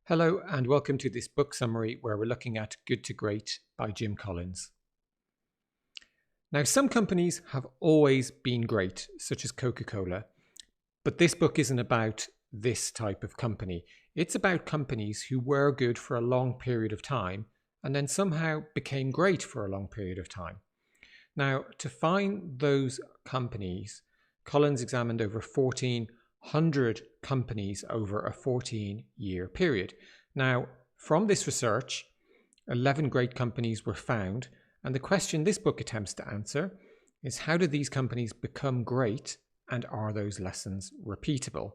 Hello and welcome to this book summary where we're looking at Good to Great by Jim Collins. Now, some companies have always been great, such as Coca-Cola, but this book isn't about this type of company. It's about companies who were good for a long period of time and then somehow became great for a long period of time. Now, to find those companies, Collins examined over 1,400 companies over a 14-year period. Now, from this research, 11 great companies were found, and the question this book attempts to answer is, how do these companies become great, and are those lessons repeatable?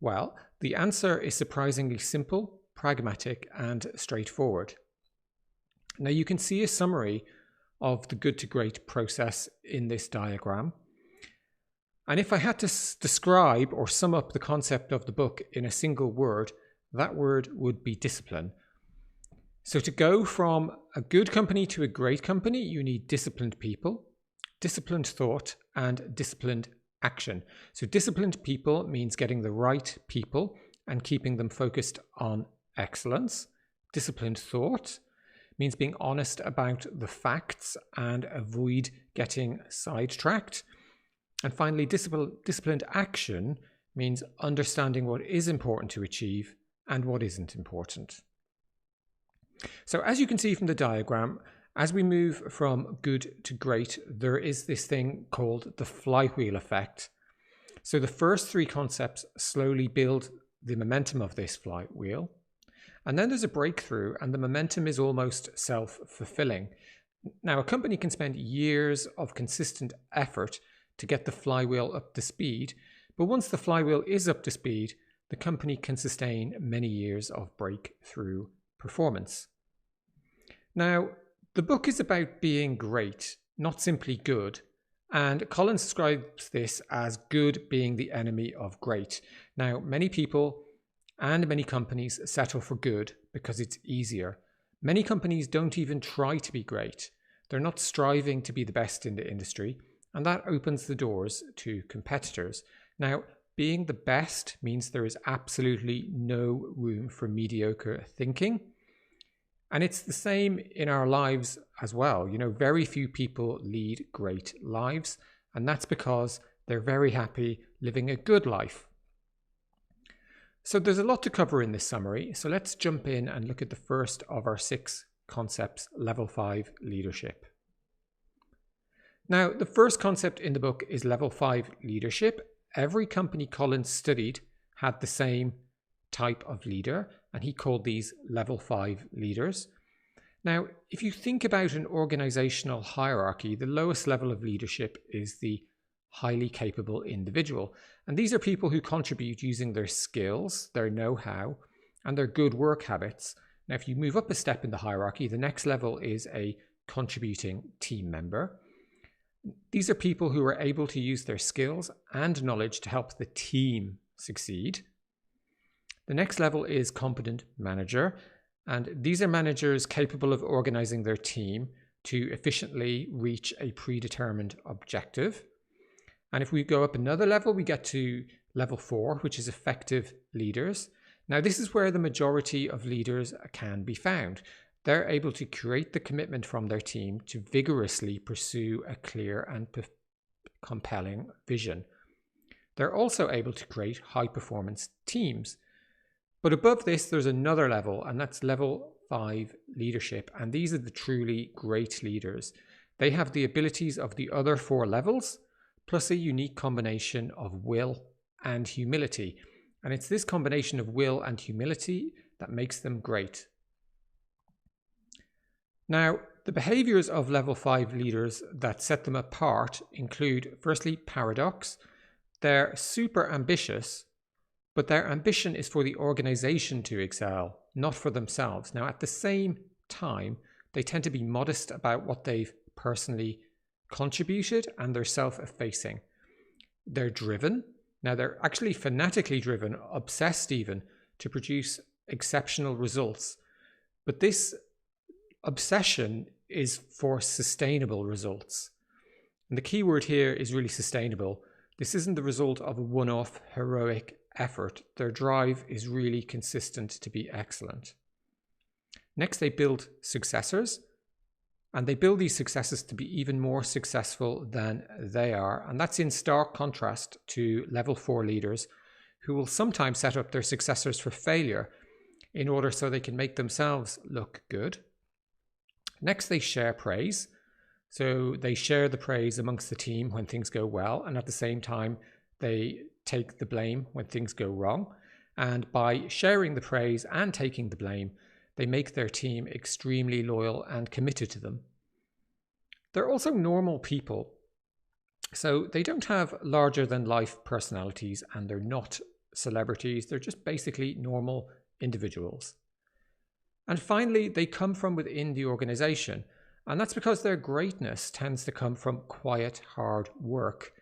Well, the answer is surprisingly simple, pragmatic, and straightforward. Now, you can see a summary of the good to great process in this diagram. And if I had to describe or sum up the concept of the book in a single word, that word would be discipline. So to go from a good company to a great company, you need disciplined people, disciplined thought, and disciplined action. So disciplined people means getting the right people and keeping them focused on excellence. Disciplined thought means being honest about the facts and avoid getting sidetracked. And finally, disciplined action means understanding what is important to achieve and what isn't important. So as you can see from the diagram, as we move from good to great, there is this thing called the flywheel effect. So the first three concepts slowly build the momentum of this flywheel. And then there's a breakthrough and the momentum is almost self-fulfilling. Now, a company can spend years of consistent effort to get the flywheel up to speed, but once the flywheel is up to speed, the company can sustain many years of breakthrough performance. Now, the book is about being great, not simply good, and Collins describes this as good being the enemy of great. Now, many people and many companies settle for good because it's easier. Many companies don't even try to be great. They're not striving to be the best in the industry, and that opens the doors to competitors. Now, being the best means there is absolutely no room for mediocre thinking. And it's the same in our lives as well. You know, very few people lead great lives, and that's because they're very happy living a good life. So there's a lot to cover in this summary. So let's jump in and look at the first of our 6 concepts, level 5 leadership. Now, the first concept in the book is level 5 leadership. Every company Collins studied had the same type of leader, and he called these level 5 leaders. Now, if you think about an organizational hierarchy, the lowest level of leadership is the highly capable individual. And these are people who contribute using their skills, their know-how, and their good work habits. Now, if you move up a step in the hierarchy, the next level is a contributing team member. These are people who are able to use their skills and knowledge to help the team succeed. The next level is competent manager, and these are managers capable of organizing their team to efficiently reach a predetermined objective. And if we go up another level, we get to level 4, which is effective leaders. Now, this is where the majority of leaders can be found. They're able to create the commitment from their team to vigorously pursue a clear and compelling vision. They're also able to create high-performance teams. But above this, there's another level, and that's level 5 leadership. And these are the truly great leaders. They have the abilities of the other 4 levels, plus a unique combination of will and humility. And it's this combination of will and humility that makes them great. Now, the behaviors of level 5 leaders that set them apart include, firstly, paradox. They're super ambitious, but their ambition is for the organization to excel, not for themselves. Now, at the same time, they tend to be modest about what they've personally contributed, and they're self-effacing. They're driven. Now, they're actually fanatically driven, obsessed even, to produce exceptional results. But this obsession is for sustainable results. And the key word here is really sustainable. This isn't the result of a one-off heroic effort, their drive is really consistent to be excellent. Next, they build successors, and they build these successors to be even more successful than they are. And that's in stark contrast to level 4 leaders who will sometimes set up their successors for failure in order so they can make themselves look good. Next, they share praise. So they share the praise amongst the team when things go well, and at the same time, they take the blame when things go wrong. And by sharing the praise and taking the blame, they make their team extremely loyal and committed to them. They're also normal people. So they don't have larger than life personalities, and they're not celebrities. They're just basically normal individuals. And finally, they come from within the organization. And that's because their greatness tends to come from quiet, hard work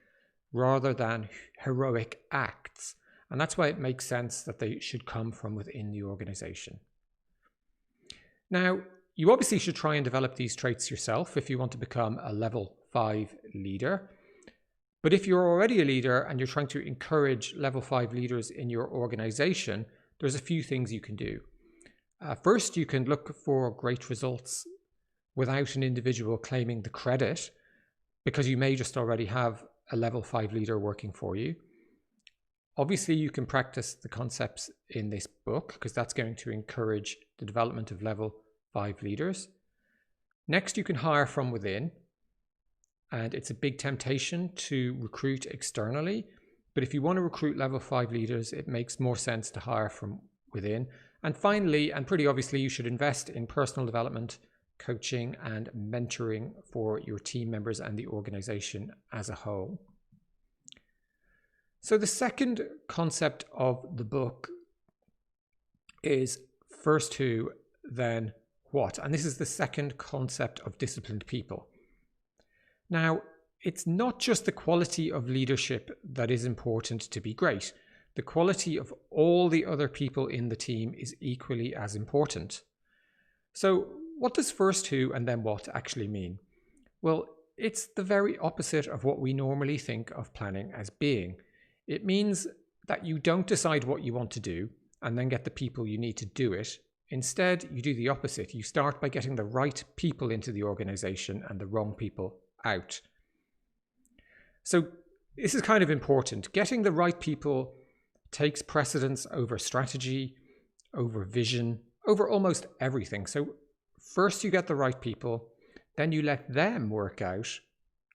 rather than heroic acts. And that's why it makes sense that they should come from within the organization. Now, you obviously should try and develop these traits yourself if you want to become a level 5 leader. But if you're already a leader and you're trying to encourage level 5 leaders in your organization, there's a few things you can do. First, you can look for great results without an individual claiming the credit, because you may just already have a level 5 leader working for you. Obviously, you can practice the concepts in this book because that's going to encourage the development of level 5 leaders. Next, you can hire from within. And it's a big temptation to recruit externally. But if you want to recruit level 5 leaders, it makes more sense to hire from within. And finally, and pretty obviously, you should invest in personal development, coaching, and mentoring for your team members and the organization as a whole. So the second concept of the book is first who, then what. And this is the second concept of disciplined people. Now, it's not just the quality of leadership that is important to be great. The quality of all the other people in the team is equally as important. So what does first who and then what actually mean? Well, it's the very opposite of what we normally think of planning as being. It means that you don't decide what you want to do and then get the people you need to do it. Instead, you do the opposite. You start by getting the right people into the organization and the wrong people out. So this is kind of important. Getting the right people takes precedence over strategy, over vision, over almost everything. So first you get the right people, then you let them work out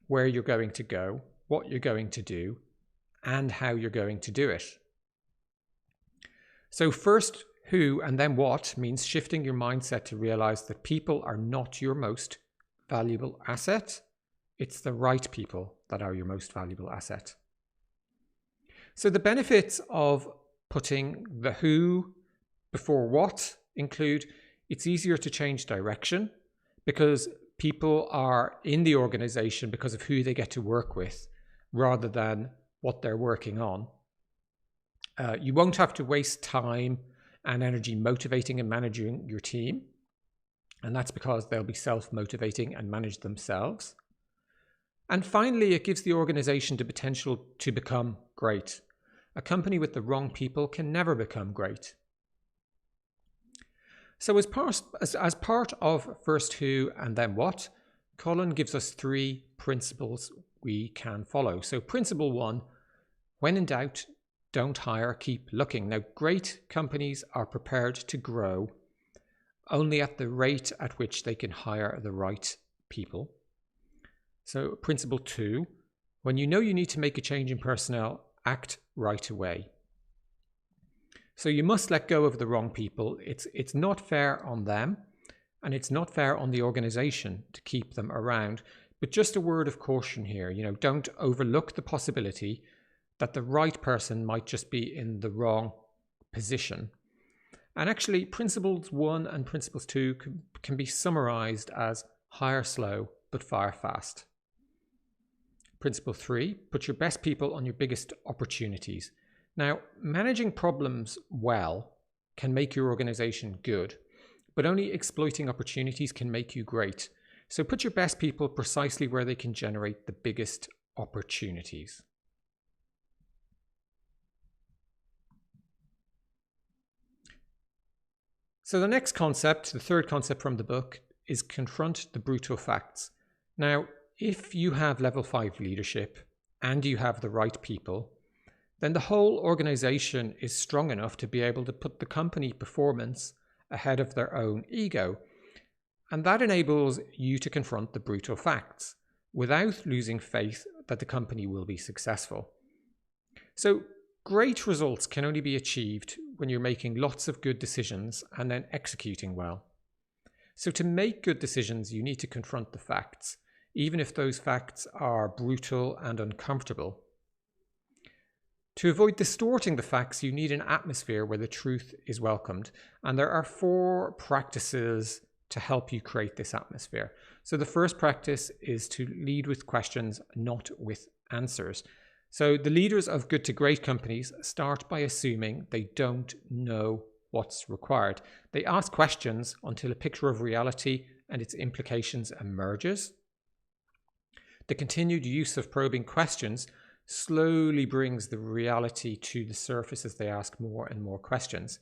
where you're going to go, what you're going to do, and how you're going to do it. So first who and then what means shifting your mindset to realize that people are not your most valuable asset. It's the right people that are your most valuable asset. So the benefits of putting the who before what include it's easier to change direction because people are in the organization because of who they get to work with rather than what they're working on. You won't have to waste time and energy motivating and managing your team. And that's because they'll be self-motivating and manage themselves. And finally, it gives the organization the potential to become great. A company with the wrong people can never become great. So as part of first who and then what, Colin gives us 3 principles we can follow. So principle 1, when in doubt, don't hire, keep looking. Now, great companies are prepared to grow only at the rate at which they can hire the right people. So principle 2, when you know you need to make a change in personnel, act right away. So you must let go of the wrong people. It's not fair on them, and it's not fair on the organization to keep them around. But just a word of caution here, don't overlook the possibility that the right person might just be in the wrong position. And actually, principles 1 and principles 2 can be summarized as hire slow, but fire fast. Principle 3, put your best people on your biggest opportunities. Now, managing problems well can make your organization good, but only exploiting opportunities can make you great. So put your best people precisely where they can generate the biggest opportunities. So the next concept, the third concept from the book, is confront the brutal facts. Now, if you have level 5 leadership and you have the right people, then the whole organization is strong enough to be able to put the company performance ahead of their own ego. And that enables you to confront the brutal facts without losing faith that the company will be successful. So great results can only be achieved when you're making lots of good decisions and then executing well. So to make good decisions, you need to confront the facts, even if those facts are brutal and uncomfortable. To avoid distorting the facts, you need an atmosphere where the truth is welcomed. And there are 4 practices to help you create this atmosphere. So the first practice is to lead with questions, not with answers. So the leaders of good to great companies start by assuming they don't know what's required. They ask questions until a picture of reality and its implications emerges. The continued use of probing questions slowly brings the reality to the surface as they ask more and more questions.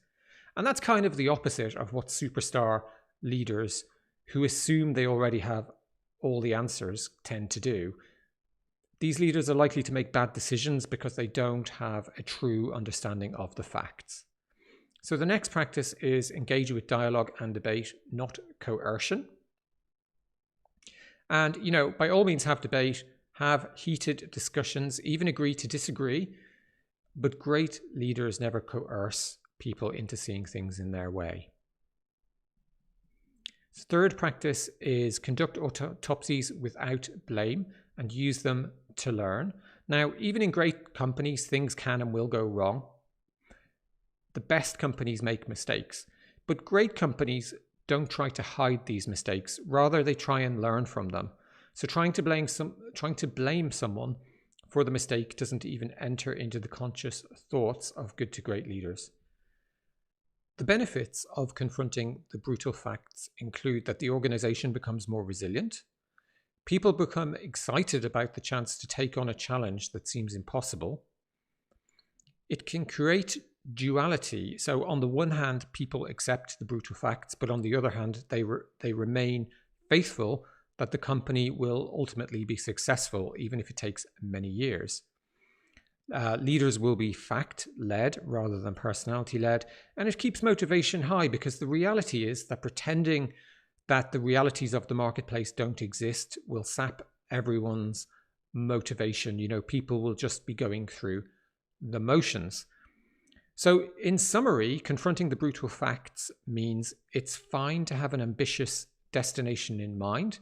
And that's kind of the opposite of what superstar leaders who assume they already have all the answers tend to do. These leaders are likely to make bad decisions because they don't have a true understanding of the facts. So the next practice is engage with dialogue and debate, not coercion. And, by all means have debate, have heated discussions, even agree to disagree, but great leaders never coerce people into seeing things in their way. Third practice is conduct autopsies without blame and use them to learn. Now, even in great companies, things can and will go wrong. The best companies make mistakes, but great companies don't try to hide these mistakes. Rather, they try and learn from them. So trying to blame someone for the mistake doesn't even enter into the conscious thoughts of good to great leaders. The benefits of confronting the brutal facts include that the organization becomes more resilient. People become excited about the chance to take on a challenge that seems impossible. It can create duality. So on the one hand, people accept the brutal facts, but on the other hand, they remain faithful that the company will ultimately be successful, even if it takes many years. Leaders will be fact-led rather than personality-led, and it keeps motivation high because the reality is that pretending that the realities of the marketplace don't exist will sap everyone's motivation. People will just be going through the motions. So in summary, confronting the brutal facts means it's fine to have an ambitious destination in mind,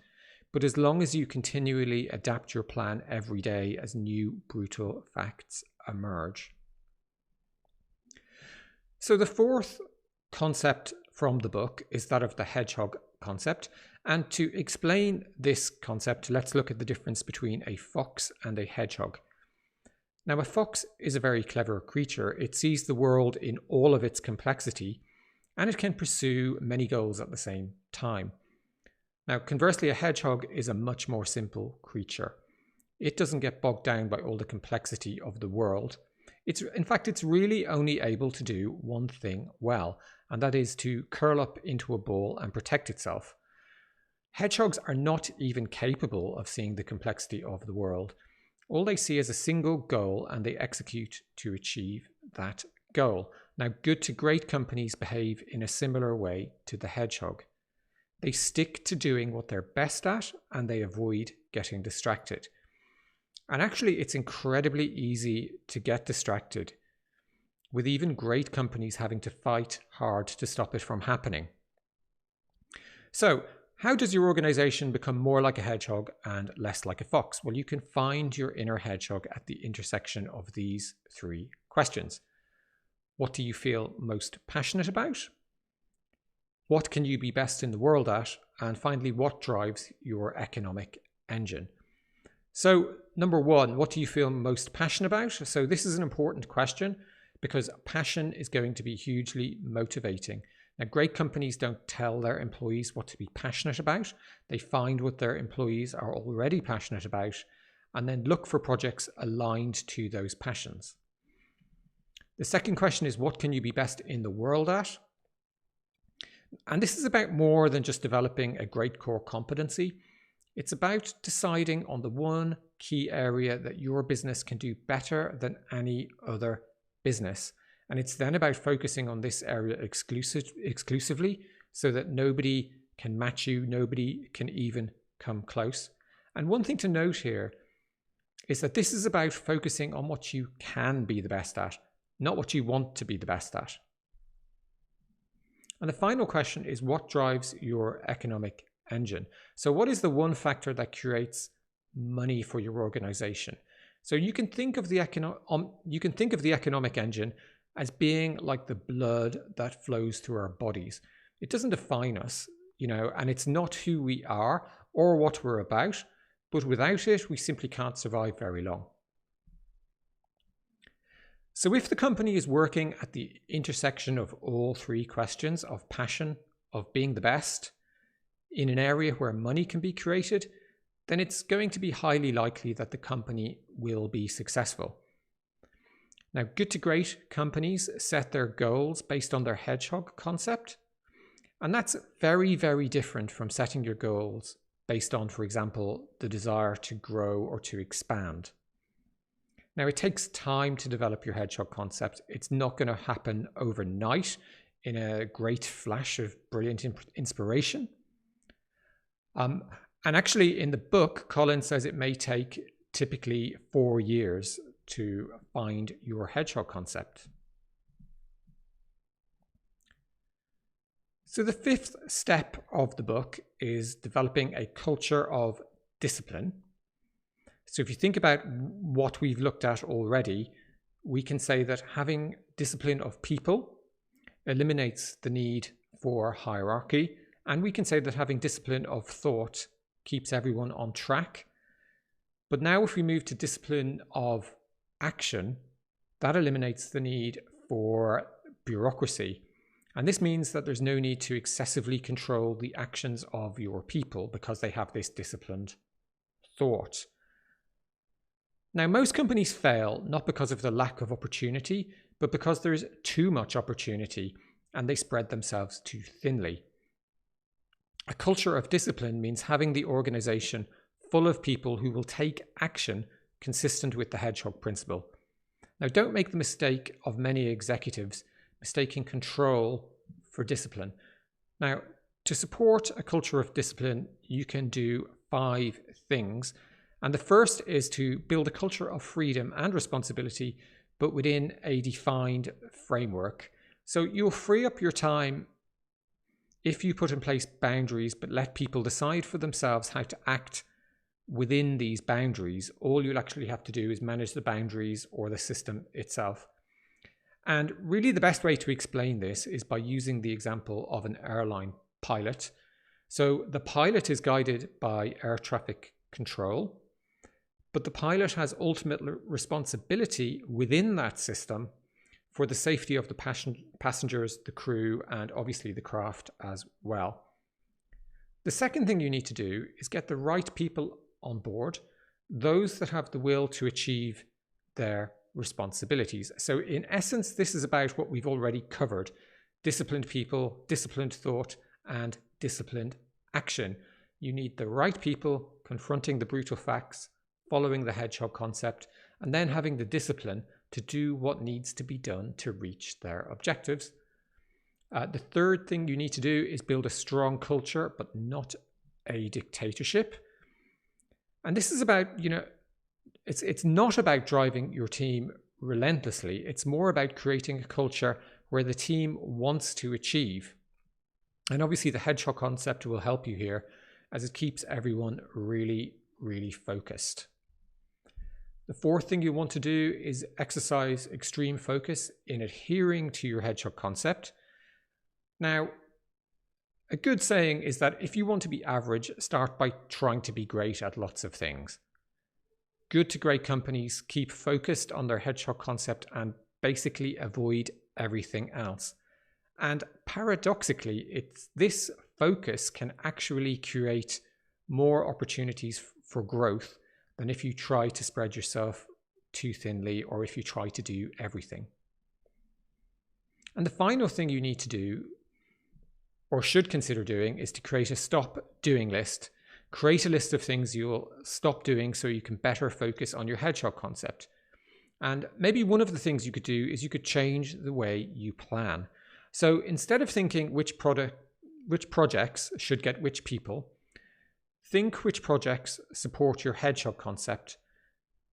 but as long as you continually adapt your plan every day as new brutal facts emerge. So the fourth concept from the book is that of the hedgehog concept. And to explain this concept, let's look at the difference between a fox and a hedgehog. Now, a fox is a very clever creature. It sees the world in all of its complexity, and it can pursue many goals at the same time. Now, conversely, a hedgehog is a much more simple creature. It doesn't get bogged down by all the complexity of the world. In fact, it's really only able to do one thing well, and that is to curl up into a ball and protect itself. Hedgehogs are not even capable of seeing the complexity of the world. All they see is a single goal, and they execute to achieve that goal. Now, good to great companies behave in a similar way to the hedgehog. They stick to doing what they're best at, and they avoid getting distracted. And actually, it's incredibly easy to get distracted, with even great companies having to fight hard to stop it from happening. So, how does your organization become more like a hedgehog and less like a fox? Well, you can find your inner hedgehog at the intersection of these 3 questions. What do you feel most passionate about? What can you be best in the world at? And finally, what drives your economic engine? So, number 1, what do you feel most passionate about? So this is an important question because passion is going to be hugely motivating. Now, great companies don't tell their employees what to be passionate about. They find what their employees are already passionate about and then look for projects aligned to those passions. The second question is, what can you be best in the world at? And this is about more than just developing a great core competency. It's about deciding on the one key area that your business can do better than any other business. And it's then about focusing on this area exclusively so that nobody can match you, nobody can even come close. And one thing to note here is that this is about focusing on what you can be the best at, not what you want to be the best at. And the final question is, what drives your economic engine? So what is the one factor that creates money for your organization? So you can think of the economic engine as being like the blood that flows through our bodies. It doesn't define us, and it's not who we are or what we're about, but without it, we simply can't survive very long. So if the company is working at the intersection of all three questions of passion, of being the best, in an area where money can be created, then it's going to be highly likely that the company will be successful. Now, good to great companies set their goals based on their hedgehog concept. And that's very, very different from setting your goals based on, for example, the desire to grow or to expand. Now, it takes time to develop your hedgehog concept. It's not going to happen overnight in a great flash of brilliant inspiration. And actually, in the book, Colin says it may take typically 4 years to find your hedgehog concept. So the fifth step of the book is developing a culture of discipline. So if you think about what we've looked at already, we can say that having discipline of people eliminates the need for hierarchy. And we can say that having discipline of thought keeps everyone on track. But now if we move to discipline of action, that eliminates the need for bureaucracy. And this means that there's no need to excessively control the actions of your people because they have this disciplined thought. Now, most companies fail not because of the lack of opportunity, but because there is too much opportunity and they spread themselves too thinly. A culture of discipline means having the organization full of people who will take action consistent with the hedgehog principle. Now, don't make the mistake of many executives mistaking control for discipline. Now, to support a culture of discipline, you can do 5 things. And the first is to build a culture of freedom and responsibility, but within a defined framework. So you'll free up your time if you put in place boundaries, but let people decide for themselves how to act within these boundaries. All you'll actually have to do is manage the boundaries or the system itself. And really the best way to explain this is by using the example of an airline pilot. So the pilot is guided by air traffic control, but the pilot has ultimate responsibility within that system for the safety of the passengers, the crew, and obviously the craft as well. The second thing you need to do is get the right people on board, those that have the will to achieve their responsibilities. So in essence, this is about what we've already covered: disciplined people, disciplined thought, and disciplined action. You need the right people confronting the brutal facts, following the hedgehog concept, and then having the discipline to do what needs to be done to reach their objectives. The third thing you need to do is build a strong culture, but not a dictatorship. And this is about, it's not about driving your team relentlessly. It's more about creating a culture where the team wants to achieve. And obviously the hedgehog concept will help you here, as it keeps everyone really, really focused. The fourth thing you want to do is exercise extreme focus in adhering to your hedgehog concept. Now, a good saying is that if you want to be average, start by trying to be great at lots of things. Good to great companies keep focused on their hedgehog concept and basically avoid everything else. And paradoxically, this focus can actually create more opportunities for growth than if you try to spread yourself too thinly or if you try to do everything. And the final thing you need to do or should consider doing, is to create a stop doing list. Create a list of things you'll stop doing so you can better focus on your hedgehog concept. And maybe one of the things you could do is you could change the way you plan. So instead of thinking which projects should get which people, think which projects support your hedgehog concept.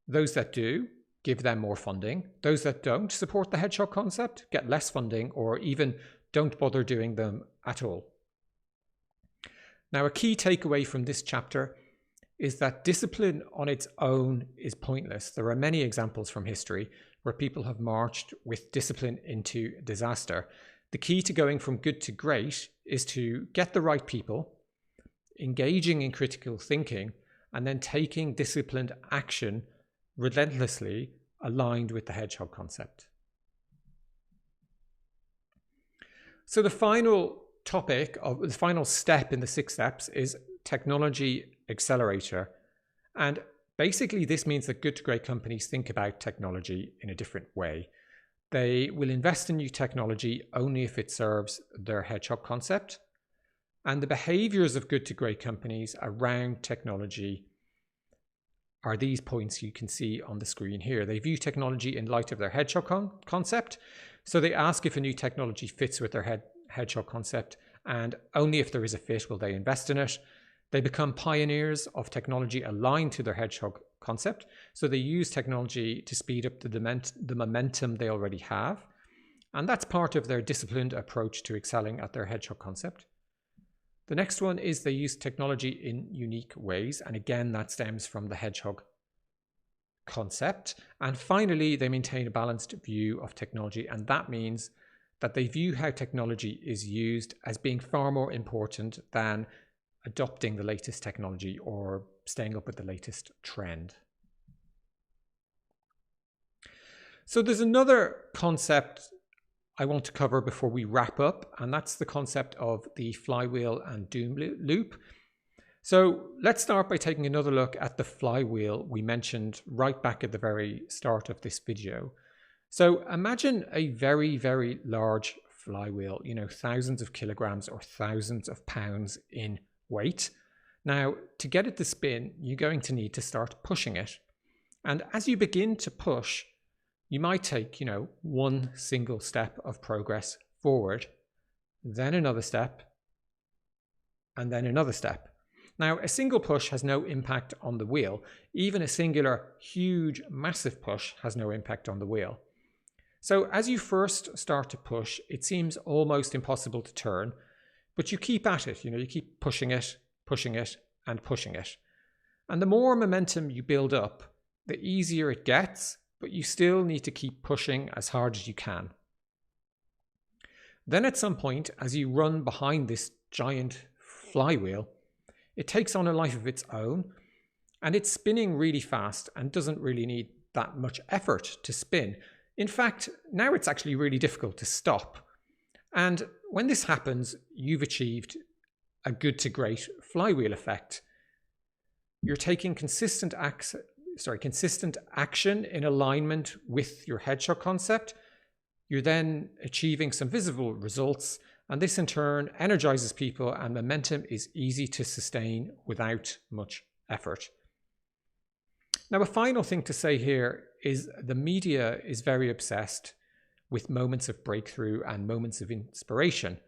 Those that do, give them more funding. Those that don't support the hedgehog concept, get less funding, or even don't bother doing them at all. Now, a key takeaway from this chapter is that discipline on its own is pointless. There are many examples from history where people have marched with discipline into disaster. The key to going from good to great is to get the right people, engaging in critical thinking, and then taking disciplined action relentlessly aligned with the hedgehog concept. So the final step in the 6 steps is technology accelerator. And basically this means that good to great companies think about technology in a different way. They will invest in new technology only if it serves their hedgehog concept. And the behaviors of good to great companies around technology are these points you can see on the screen here. They view technology in light of their hedgehog concept. So they ask if a new technology fits with their hedgehog concept, and only if there is a fit will they invest in it. They become pioneers of technology aligned to their hedgehog concept. So they use technology to speed up the momentum they already have. And that's part of their disciplined approach to excelling at their hedgehog concept. The next one is they use technology in unique ways. And again, that stems from the hedgehog concept. And finally, they maintain a balanced view of technology. And that means that they view how technology is used as being far more important than adopting the latest technology or staying up with the latest trend. So there's another concept I want to cover before we wrap up, and that's the concept of the flywheel and doom loop. So let's start by taking another look at the flywheel we mentioned right back at the very start of this video. So imagine a very, very large flywheel, thousands of kilograms or thousands of pounds in weight. Now, to get it to spin, you're going to need to start pushing it. And as you begin to push, you might take, one single step of progress forward, then another step, and then another step. Now, a single push has no impact on the wheel. Even a singular, huge, massive push has no impact on the wheel. So as you first start to push, it seems almost impossible to turn, but you keep at it. You keep pushing it, and pushing it. And the more momentum you build up, the easier it gets, but you still need to keep pushing as hard as you can. Then at some point, as you run behind this giant flywheel, it takes on a life of its own, and it's spinning really fast and doesn't really need that much effort to spin. In fact, now it's actually really difficult to stop. And when this happens, you've achieved a good to great flywheel effect. You're taking consistent action in alignment with your hedgehog concept. You're then achieving some visible results, and this in turn energizes people, and momentum is easy to sustain without much effort. Now, a final thing to say here is the media is very obsessed with moments of breakthrough and moments of inspiration.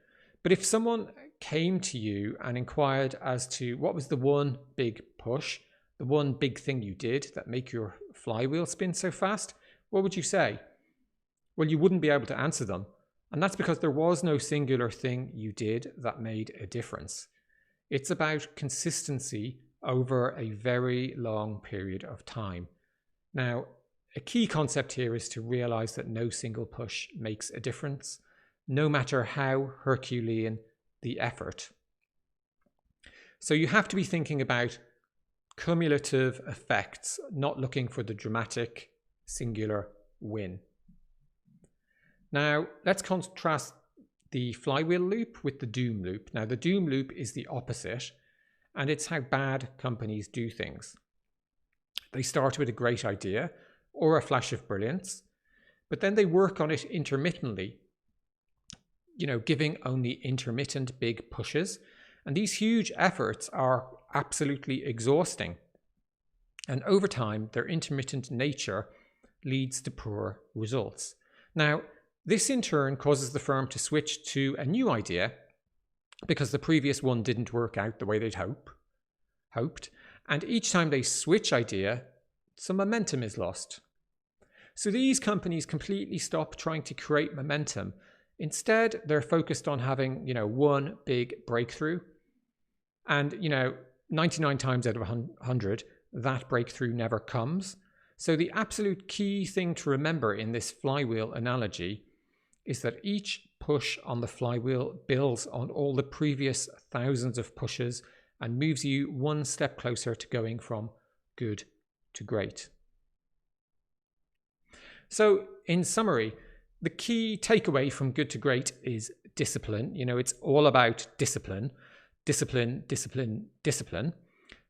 But if someone came to you and inquired as to what was the one big push, the one big thing you did that make your flywheel spin so fast, what would you say? Well, you wouldn't be able to answer them. And that's because there was no singular thing you did that made a difference. It's about consistency over a very long period of time. Now, a key concept here is to realize that no single push makes a difference, no matter how Herculean the effort. So you have to be thinking about cumulative effects, not looking for the dramatic singular win. Now, let's contrast the flywheel loop with the doom loop. Now, the doom loop is the opposite, and it's how bad companies do things. They start with a great idea or a flash of brilliance, but then they work on it intermittently, giving only intermittent big pushes. And these huge efforts are absolutely exhausting. And over time, their intermittent nature leads to poor results. Now, this in turn causes the firm to switch to a new idea because the previous one didn't work out the way they'd hoped. And each time they switch idea, some momentum is lost. So these companies completely stop trying to create momentum. Instead, they're focused on having, one big breakthrough. And, 99 times out of 100, that breakthrough never comes. So the absolute key thing to remember in this flywheel analogy is that each push on the flywheel builds on all the previous thousands of pushes and moves you one step closer to going from good to great. So in summary, the key takeaway from good to great is discipline. It's all about discipline. Discipline.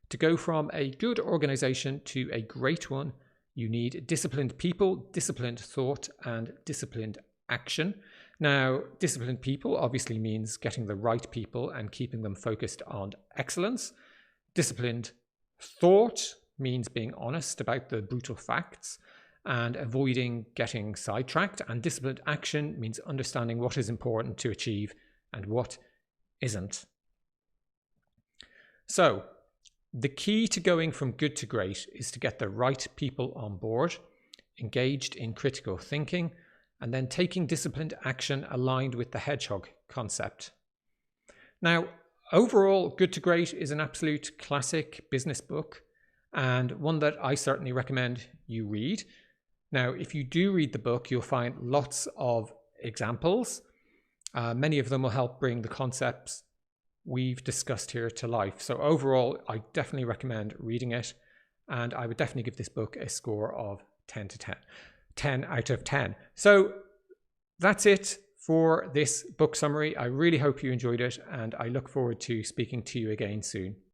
To go from a good organization to a great one, you need disciplined people, disciplined thought, and disciplined action. Now, disciplined people obviously means getting the right people and keeping them focused on excellence. Disciplined thought means being honest about the brutal facts and avoiding getting sidetracked. And disciplined action means understanding what is important to achieve and what isn't. So, the key to going from good to great is to get the right people on board, engaged in critical thinking, and then taking disciplined action aligned with the Hedgehog concept. Now, overall, Good to Great is an absolute classic business book and one that I certainly recommend you read. Now, if you do read the book, you'll find lots of examples. Many of them will help bring the concepts we've discussed here to life. So overall, I definitely recommend reading it, and I would definitely give this book a score of 10 out of 10. So that's it for this book summary. I really hope you enjoyed it, and I look forward to speaking to you again soon.